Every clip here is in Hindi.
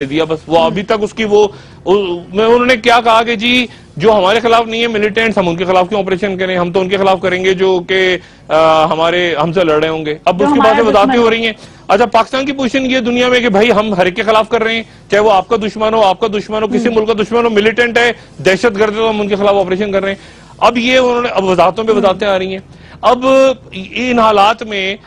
दिया बस। वो अभी तक उसकी मैं उन्होंने क्या कहा कि जी जो हमारे खिलाफ नहीं है मिलिटेंट्स, हम उनके खिलाफ क्यों ऑपरेशन करें, हम तो उनके खिलाफ करेंगे जो कि हमारे हमसे लड़ रहे होंगे। अब उसके बाद से वजाहतें हो रही हैं। अच्छा, पाकिस्तान की पोजीशन ये दुनिया में कि भाई हम हर एक के खिलाफ कर रहे हैं, चाहे वो आपका दुश्मन हो, आपका दुश्मन हो, किसी मुल्क का दुश्मन हो, मिलिटेंट है, दहशतगर्द है, तो हम उनके खिलाफ ऑपरेशन कर रहे हैं। अब ये उन्होंने अब वजाहतों पर वजाहतें आ रही हैं। अब इन हालात में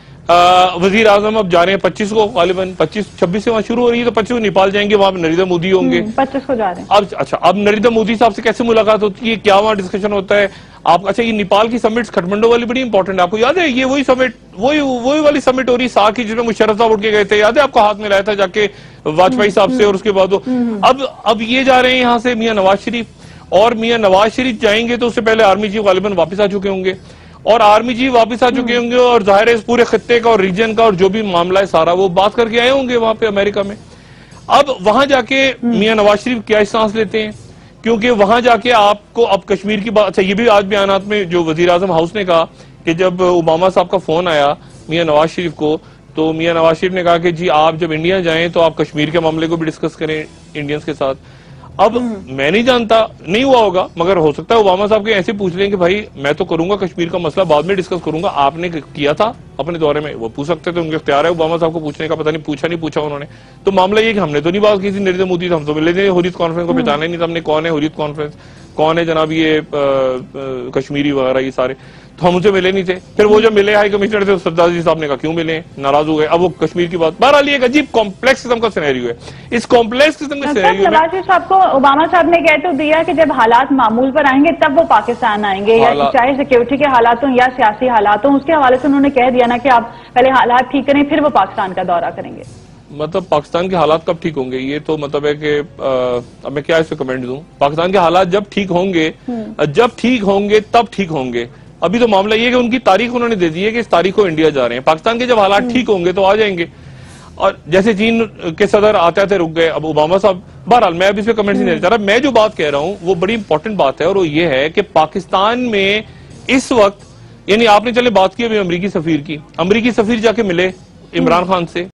वजीर आजम अब जा रहे हैं 25 को, गालिबन 26 से वहां शुरू हो रही है, तो 25 को नेपाल जाएंगे, वहां नरेंद्र मोदी होंगे। 25 को जा रहे हैं। अब अच्छा, अब नरेंद्र मोदी साहब से कैसे मुलाकात होती है, क्या वहां डिस्कशन होता है आप? अच्छा, ये नेपाल की समिट काठमांडू वाली बड़ी इंपॉर्टेंट है, आपको याद है? ये वही समिट वही वाली समिट हो रही साख की, जिसमें मुशर्रफ साहब उठ के गए थे, याद है आपको? हाथ मिलाया था जाके वाजपेयी साहब से, और उसके बाद अब ये जा रहे हैं यहाँ से मियां नवाज शरीफ, और मियां नवाज शरीफ जाएंगे तो उससे पहले आर्मी चीफ गालिबन वापस आ चुके होंगे, और आर्मी चीफ वापस आ चुके होंगे, और जाहिर है इस पूरे खत्ते का और रीजन का और जो भी मामला है सारा वो बात करके आए होंगे वहां पे अमेरिका में। अब वहां जाके मियां नवाज शरीफ क्या सांस लेते हैं, क्योंकि वहां जाके आपको अब कश्मीर की बात। अच्छा, ये भी आज बयानात में जो वजीर आजम हाउस ने कहा कि जब ओबामा साहब का फोन आया मियां नवाज शरीफ को, तो मियां नवाज शरीफ ने कहा कि जी आप जब इंडिया जाएं तो आप कश्मीर के मामले को भी डिस्कस करें इंडियंस के साथ। अब मैं नहीं जानता, नहीं हुआ होगा, मगर हो सकता है ओबामा साहब के ऐसे पूछ लें कि भाई मैं तो करूंगा कश्मीर का मसला बाद में डिस्कस करूंगा, आपने किया था अपने दौरे में, वो पूछ सकते थे, उनके इख्तियार है ओबामा साहब को पूछने का। पता नहीं पूछा उन्होंने। तो मामला ये कि हमने तो नहीं बात की थी नरेंद्र मोदी से, हम तो मिले थे हुर्रियत कॉन्फ्रेंस को, पहचाना ही नहीं था हमने कौन है हुर्रियत कॉन्फ्रेंस, कौन है जनाब ये कश्मीरी वगैरह ये सारे, तो हम उनसे मिले नहीं थे। फिर वो जब मिले हाई कमिश्नर थे, सरदार जी साहब ने कहा क्यों मिले, नाराज हो गए। अब वो कश्मीर की बात, बहरहाल एक अजीब कॉम्प्लेक्स किस्म का सिनेरियो है। इस कॉम्प्लेक्स किस्म के सिनेरियो में नवाज शरीफ साहब को ओबामा साहब ने कह तो दिया कि जब हालात मामूल पर आएंगे तब वो पाकिस्तान आएंगे, या चाहे सिक्योरिटी के हालात हों या सियासी हालात हों, उसके हवाले से उन्होंने कह दिया ना कि आप पहले हालात ठीक करें फिर वो पाकिस्तान का दौरा करेंगे। मतलब पाकिस्तान के हालात कब ठीक होंगे, ये तो मतलब है कि अब मैं क्या इस पे कमेंट दूं। पाकिस्तान के हालात जब ठीक होंगे तब ठीक होंगे। अभी तो मामला ये है कि उनकी तारीख उन्होंने दे दी है कि इस तारीख को इंडिया जा रहे हैं। पाकिस्तान के जब हालात ठीक होंगे तो आ जाएंगे। और जैसे चीन के सदर आते थे रुक गए, अब ओबामा साहब, बहरहाल मैं अब इस पे कमेंट नहीं देना चाह रहा। मैं जो बात कह रहा हूं वो बड़ी इंपॉर्टेंट बात है, और वो ये है कि पाकिस्तान में इस वक्त, यानी आपने चले बात की अभी अमरीकी सफीर की, अमरीकी सफीर जाके मिले इमरान खान से,